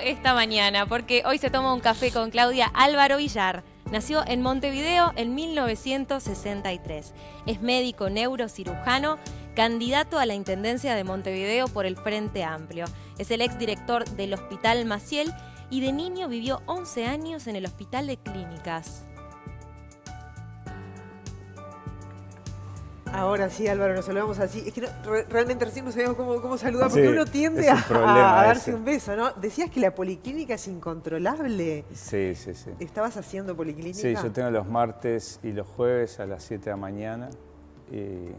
Esta mañana, porque hoy se toma un café con Claudia Álvaro Villar. Nació en Montevideo en 1963. Es médico neurocirujano, candidato a la Intendencia de Montevideo por el Frente Amplio. Es el exdirector del Hospital Maciel y de niño vivió 11 años en el Hospital de Clínicas. Ahora sí, Álvaro, nos saludamos así. Es que realmente recién no sabíamos cómo saludar, porque Sí, uno tiende es un problema a darse ese. un beso, ¿no? Decías que la policlínica es incontrolable. Sí. ¿Estabas haciendo policlínica? Sí, yo tengo los martes y los jueves a las 7 de la mañana y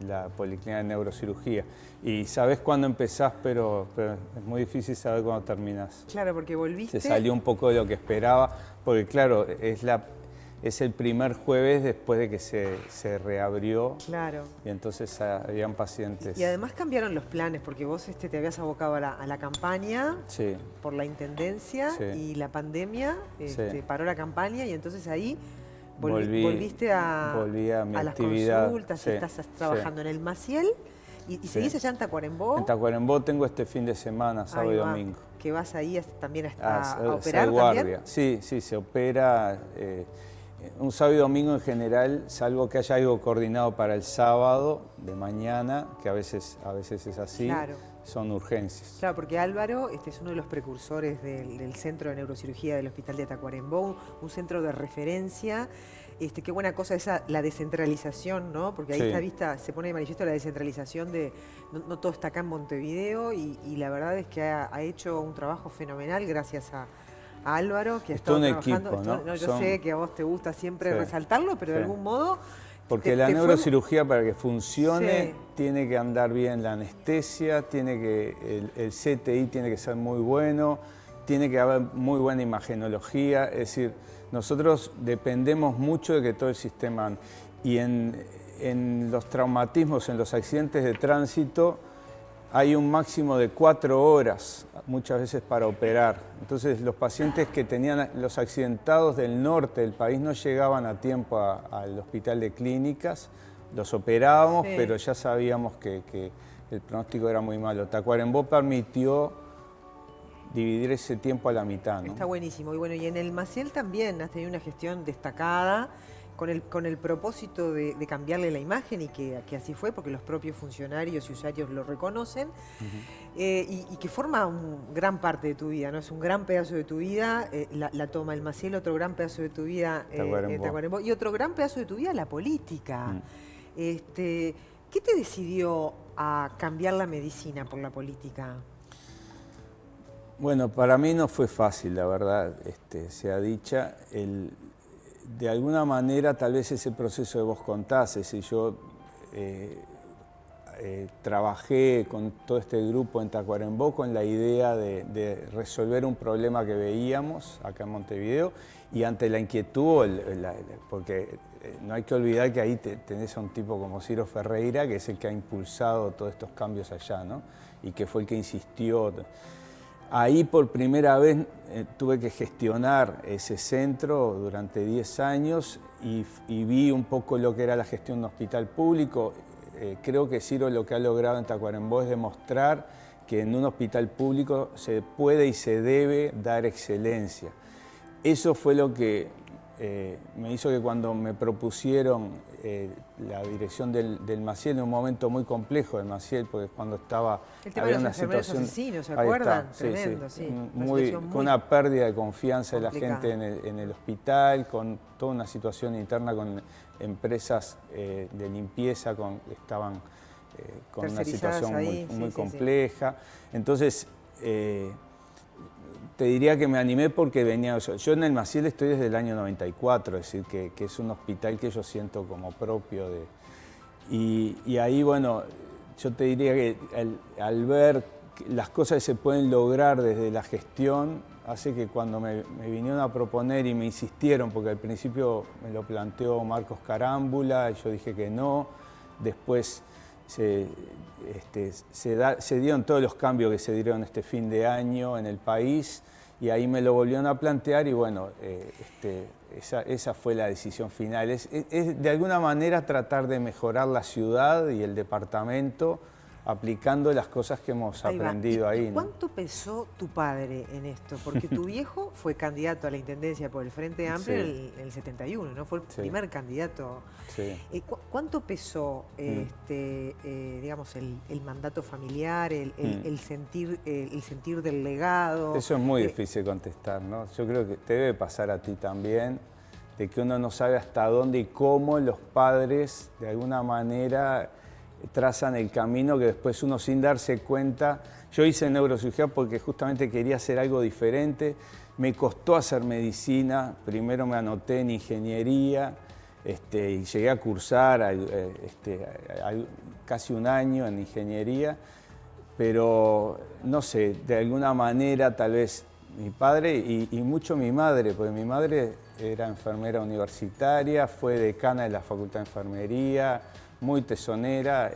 la policlínica de neurocirugía. Y sabes cuándo empezás, pero es muy difícil saber cuándo terminás. Claro, porque volviste. Se salió un poco de lo que esperaba, porque claro, es el primer jueves después de que se reabrió. Claro. Y entonces habían pacientes. Y además cambiaron los planes, porque vos te habías abocado a la campaña Sí. por la intendencia Sí. y la pandemia Sí. paró la campaña y entonces ahí Volví volviste a mi las actividad. consultas, Sí, estás trabajando en el Maciel y Sí. seguís allá en Tacuarembó. En Tacuarembó tengo este fin de semana, sábado Ahí y va, domingo. que vas ahí también a Soy operar guardia. también. Sí, se opera un sábado y domingo en general, salvo que haya algo coordinado para el sábado de mañana, que a veces es así, Claro. son urgencias. Claro, porque Álvaro es uno de los precursores del Centro de Neurocirugía del Hospital de Tacuarembó, un centro de referencia. Qué buena cosa esa, la descentralización, ¿no? Porque ahí Sí. se pone de manifiesto la descentralización de, no todo está acá en Montevideo y la verdad es que ha hecho un trabajo fenomenal gracias a Álvaro, que ha Es todo estado un trabajando. equipo, ¿no? Yo sé que a vos te gusta siempre Sí. resaltarlo, pero de Sí. algún modo... Porque te la fue- neurocirugía, para que funcione, Sí. tiene que andar bien la anestesia, el CTI tiene que ser muy bueno, tiene que haber muy buena imagenología. Es decir, nosotros dependemos mucho de que todo el sistema ande. Y en los traumatismos, en los accidentes de tránsito, hay un máximo de 4 horas, muchas veces para operar. Entonces, los pacientes que tenían los accidentados del norte del país no llegaban a tiempo al hospital de clínicas, los operábamos, Sí. pero ya sabíamos que el pronóstico era muy malo. Tacuarembó permitió dividir ese tiempo a la mitad, ¿no? Está buenísimo. Y bueno, y en el Maciel también has tenido una gestión destacada con el propósito de cambiarle la imagen y que así fue, porque los propios funcionarios y usuarios lo reconocen, y que forma un gran parte de tu vida, ¿no? Es un gran pedazo de tu vida, la toma el Maciel, otro gran pedazo de tu vida Tacuarembó. Tacuarembó, y otro gran pedazo de tu vida la política. Mm. ¿Qué te decidió a cambiar la medicina por la política? Bueno, para mí no fue fácil, la verdad, sea dicha. De alguna manera, tal vez ese proceso que vos contás, es decir, yo trabajé con todo este grupo en Tacuarembó con la idea de resolver un problema que veíamos acá en Montevideo y ante la inquietud, porque no hay que olvidar que ahí tenés a un tipo como Ciro Ferreira, que es el que ha impulsado todos estos cambios allá, ¿no? Y que fue el que insistió. Ahí por primera vez tuve que gestionar ese centro durante 10 años y vi un poco lo que era la gestión de un hospital público. Creo que Ciro lo que ha logrado en Tacuarembó es demostrar que en un hospital público se puede y se debe dar excelencia. Eso fue lo que me hizo que cuando me propusieron la dirección del Maciel, en un momento muy complejo del Maciel, porque cuando estaba... El tema de los enfermeros asesinos, ¿se acuerdan? Tremendo, sí. Con una pérdida de confianza de la complicada. gente en el hospital, con toda una situación interna con empresas de limpieza que estaban con una Tercerizadas situación ahí, muy sí. compleja. Entonces, te diría que me animé porque venía... Yo en el Maciel estoy desde el año 94, es decir, que es un hospital que yo siento como propio de... Y ahí, bueno, yo te diría que al ver las cosas que se pueden lograr desde la gestión, hace que cuando me vinieron a proponer y me insistieron, porque al principio me lo planteó Marcos Carámbula, y yo dije que no, después se dieron todos los cambios que se dieron este fin de año en el país, y ahí me lo volvieron a plantear y bueno, esa fue la decisión final. Es de alguna manera tratar de mejorar la ciudad y el departamento aplicando las cosas que hemos aprendido ahí. ¿No? ¿Cuánto pesó tu padre en esto? Porque tu viejo fue candidato a la intendencia por el Frente Amplio en el 71, ¿no? Fue el primer candidato. Sí. ¿Cuánto pesó, digamos, el mandato familiar, el sentir del legado? Eso es muy difícil contestar, ¿no? Yo creo que te debe pasar a ti también, de que uno no sabe hasta dónde y cómo los padres, de alguna manera, trazan el camino que después uno, sin darse cuenta... Yo hice neurocirugía porque justamente quería hacer algo diferente. Me costó hacer medicina. Primero me anoté en ingeniería y llegué a cursar casi un año en ingeniería. Pero, no sé, de alguna manera tal vez mi padre y mucho mi madre, porque mi madre era enfermera universitaria, fue decana de la Facultad de Enfermería, muy tesonera,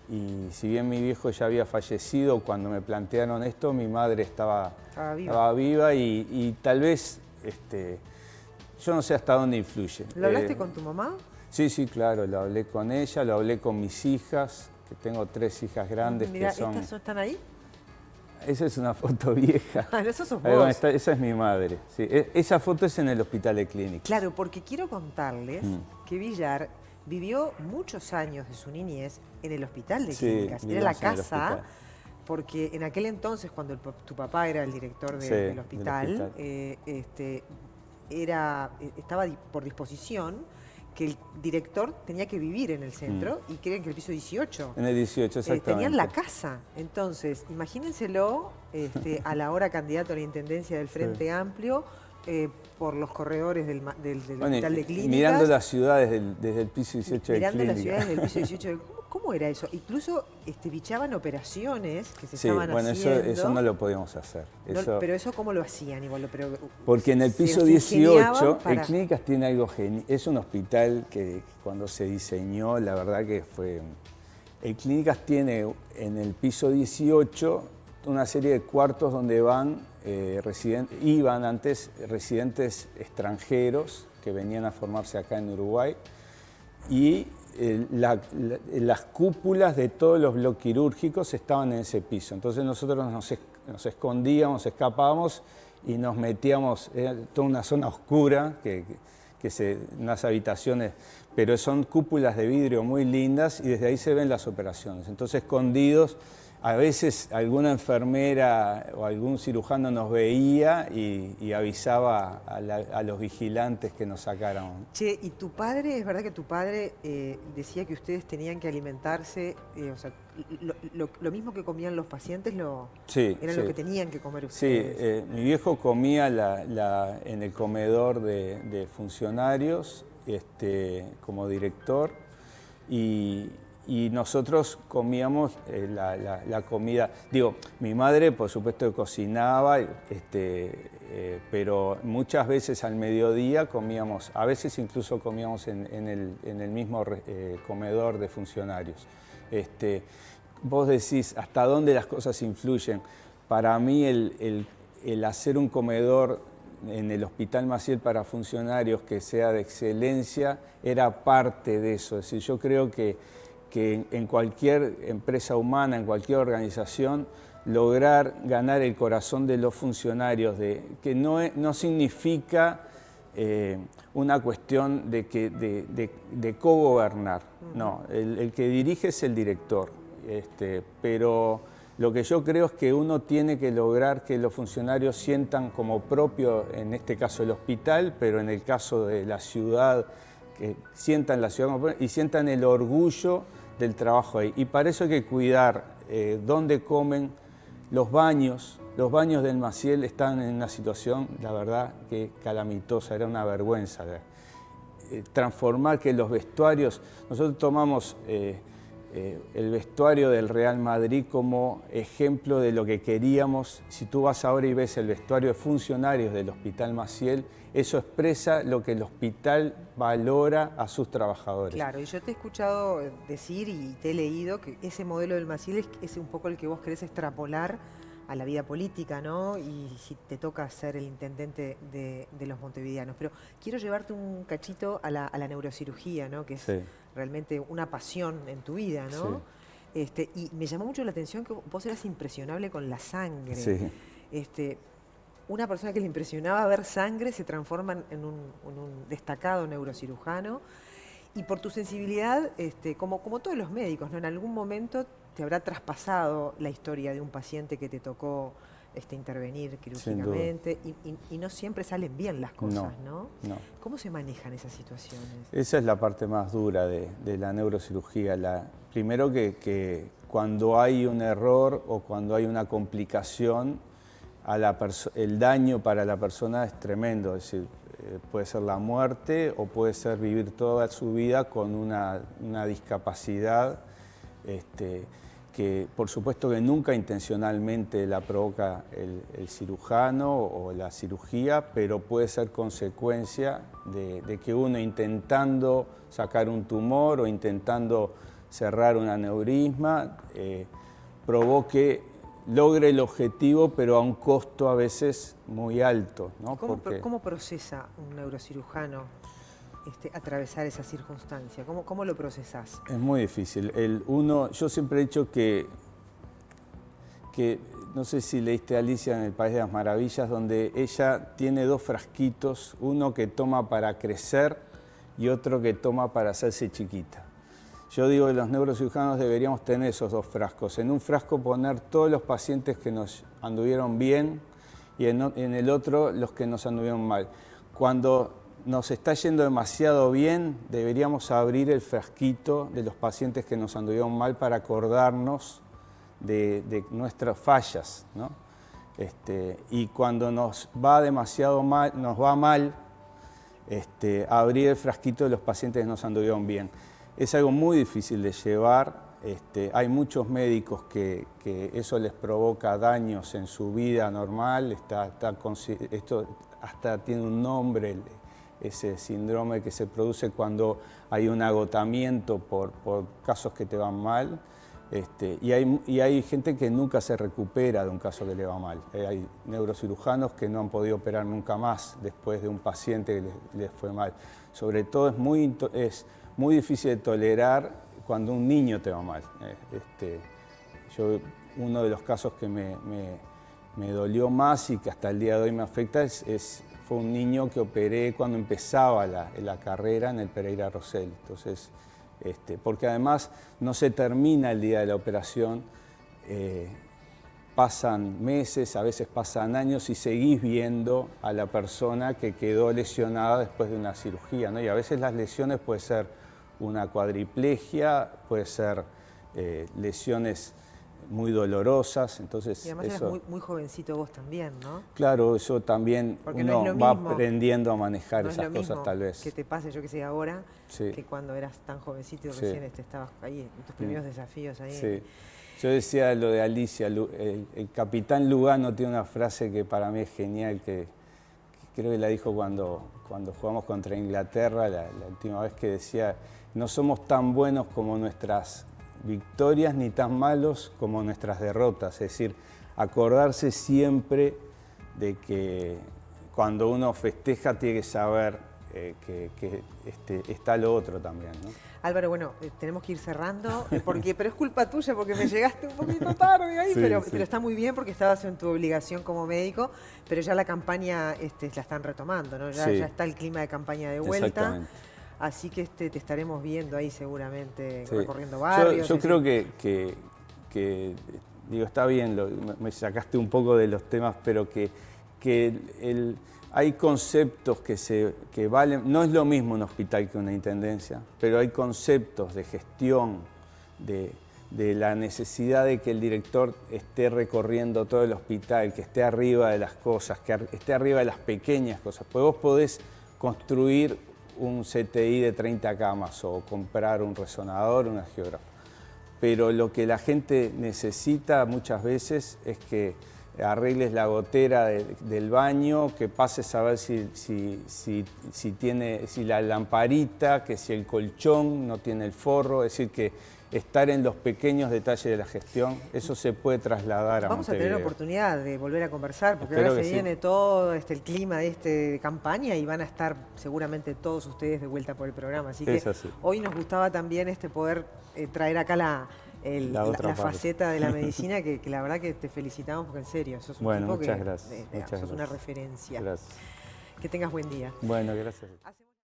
y si bien mi viejo ya había fallecido, cuando me plantearon esto, mi madre estaba viva y tal vez, yo no sé hasta dónde influye. ¿Lo hablaste con tu mamá? Sí, sí, claro, lo hablé con ella, lo hablé con mis hijas, que tengo 3 hijas grandes. Mirá, que son... ¿estas están ahí? Esa es una foto vieja. Ah, eso sos vos. Esa es mi madre. Sí. Esa foto es en el Hospital de Clínicas. Claro, porque quiero contarles que Villar vivió muchos años de su niñez en el Hospital de Clínicas. Era la casa, porque en aquel entonces, cuando tu papá era el director del hospital, estaba por disposición que el director tenía que vivir en el centro y creen que el piso 18. En el 18, exactamente. Tenían la casa. Entonces, imagínenselo a la hora candidato a la intendencia del Frente Amplio, por los corredores del Hospital de Clínicas. Mirando las ciudades desde el piso 18 de Clínicas. Mirando las ciudades del piso 18 de ¿Cómo era eso? Incluso bichaban operaciones que se estaban haciendo. Eso no lo podíamos hacer. Pero eso, ¿cómo lo hacían? Igual, porque en el piso 18, el Clínicas tiene algo genial. Es un hospital que cuando se diseñó, la verdad que fue... El Clínicas tiene en el piso 18 una serie de cuartos donde iban antes residentes extranjeros que venían a formarse acá en Uruguay, y las cúpulas de todos los bloques quirúrgicos estaban en ese piso. Entonces nosotros nos escondíamos, escapábamos y nos metíamos en toda una zona oscura, unas habitaciones, pero son cúpulas de vidrio muy lindas y desde ahí se ven las operaciones. Entonces, escondidos, a veces alguna enfermera o algún cirujano nos veía y avisaba a los vigilantes que nos sacaran. Che, ¿y tu padre, es verdad que tu padre decía que ustedes tenían que alimentarse, o sea, lo mismo que comían los pacientes, lo que tenían que comer ustedes? Sí, mi viejo comía en el comedor de funcionarios como director, y nosotros comíamos la comida. Digo, mi madre por supuesto cocinaba, pero muchas veces al mediodía comíamos, a veces incluso comíamos en el mismo comedor de funcionarios. Vos decís, ¿hasta dónde las cosas influyen? Para mí el hacer un comedor en el Hospital Maciel para funcionarios que sea de excelencia era parte de eso. Es decir, yo creo que en cualquier empresa humana, en cualquier organización, lograr ganar el corazón de los funcionarios, que no significa una cuestión de cogobernar. No, el que dirige es el director, pero lo que yo creo es que uno tiene que lograr que los funcionarios sientan como propio, en este caso el hospital, pero en el caso de la ciudad, que sientan la ciudad y sientan el orgullo del trabajo ahí. Y para eso hay que cuidar dónde comen. Los baños del Maciel están en una situación, la verdad, que calamitosa, era una vergüenza. Transformar que los vestuarios, nosotros tomamos el vestuario del Real Madrid como ejemplo de lo que queríamos. Si tú vas ahora y ves el vestuario de funcionarios del Hospital Maciel, eso expresa lo que el hospital valora a sus trabajadores. Claro, y yo te he escuchado decir y te he leído que ese modelo del Maciel es un poco el que vos querés extrapolar a la vida política, ¿no? Y si te toca ser el intendente de los montevideanos. Pero quiero llevarte un cachito a la neurocirugía, ¿no? Que es realmente una pasión en tu vida, ¿no? Y me llamó mucho la atención que vos eras impresionable con la sangre. Sí. Una persona que le impresionaba ver sangre se transforma en un destacado neurocirujano. Y por tu sensibilidad, como todos los médicos, ¿no? En algún momento te habrá traspasado la historia de un paciente que te tocó intervenir quirúrgicamente y no siempre salen bien las cosas, ¿no? No. ¿Cómo se manejan esas situaciones? Esa es la parte más dura de la neurocirugía. Primero que cuando hay un error o cuando hay una complicación, el daño para la persona es tremendo. Es decir, puede ser la muerte o puede ser vivir toda su vida con una discapacidad que por supuesto que nunca intencionalmente la provoca el cirujano o la cirugía, pero puede ser consecuencia de que uno intentando sacar un tumor o intentando cerrar un aneurisma logre el objetivo, pero a un costo a veces muy alto, ¿no? ¿Cómo procesa un neurocirujano atravesar esa circunstancia? ¿Cómo lo procesás? Es muy difícil. Yo siempre he dicho que no sé si leíste Alicia en el País de las Maravillas, donde ella tiene 2 frasquitos, uno que toma para crecer y otro que toma para hacerse chiquita. Yo digo que los neurocirujanos deberíamos tener esos 2 frascos. En un frasco poner todos los pacientes que nos anduvieron bien y en el otro los que nos anduvieron mal. Cuando nos está yendo demasiado bien, deberíamos abrir el frasquito de los pacientes que nos anduvieron mal para acordarnos de nuestras fallas, ¿no? Y cuando nos va demasiado mal, nos va mal, abrir el frasquito de los pacientes que nos anduvieron bien. Es algo muy difícil de llevar. Hay muchos médicos que eso les provoca daños en su vida normal. Esto hasta tiene un nombre, ese síndrome que se produce cuando hay un agotamiento por casos que te van mal. Y hay gente que nunca se recupera de un caso que le va mal. Hay neurocirujanos que no han podido operar nunca más después de un paciente que les fue mal. Sobre todo es muy difícil de tolerar cuando un niño te va mal. Uno de los casos que me dolió más y que hasta el día de hoy me afecta fue un niño que operé cuando empezaba la carrera en el Pereira Rosell. Entonces, porque además no se termina el día de la operación, pasan meses, a veces pasan años y seguís viendo a la persona que quedó lesionada después de una cirugía, ¿no? Y a veces las lesiones pueden ser una cuadriplegia, puede ser lesiones muy dolorosas. Entonces, y además eras muy jovencito vos también, ¿no? Claro, eso también uno va aprendiendo a manejar esas cosas tal vez. Que te pase, yo que sé, ahora, que cuando eras tan jovencito y recién estabas ahí, en tus primeros desafíos ahí. Sí. Yo decía lo de Alicia, el capitán Lugano tiene una frase que para mí es genial, que creo que la dijo cuando jugamos contra Inglaterra, la última vez, que decía: no somos tan buenos como nuestras victorias ni tan malos como nuestras derrotas. Es decir, acordarse siempre de que cuando uno festeja tiene que saber que está lo otro también, ¿no? Álvaro, bueno, tenemos que ir cerrando, pero es culpa tuya porque me llegaste un poquito tarde ahí, pero está muy bien porque estabas en tu obligación como médico, pero ya la campaña la están retomando, ¿no? Ya está el clima de campaña de vuelta. Así que te estaremos viendo ahí seguramente recorriendo barrios. Yo creo que digo, está bien, me sacaste un poco de los temas, pero hay conceptos que valen. No es lo mismo un hospital que una intendencia, pero hay conceptos de gestión, de la necesidad de que el director esté recorriendo todo el hospital, que esté arriba de las cosas, que esté arriba de las pequeñas cosas. Pues vos podés construir un CTI de 30 camas o comprar un resonador, un angiógrafo. Pero lo que la gente necesita muchas veces es que arregles la gotera del baño, que pases a ver si la lamparita, que si el colchón no tiene el forro, es decir, que estar en los pequeños detalles de la gestión, eso se puede trasladar a Montevideo. Vamos a tener la oportunidad de volver a conversar, porque ahora se viene todo el clima de campaña y van a estar seguramente todos ustedes de vuelta por el programa. Así que hoy nos gustaba también poder traer acá la otra parte. faceta de la medicina que la verdad que te felicitamos porque en serio, sos un tipo muchas que gracias. sos una referencia. Gracias. Que tengas buen día. Bueno, gracias.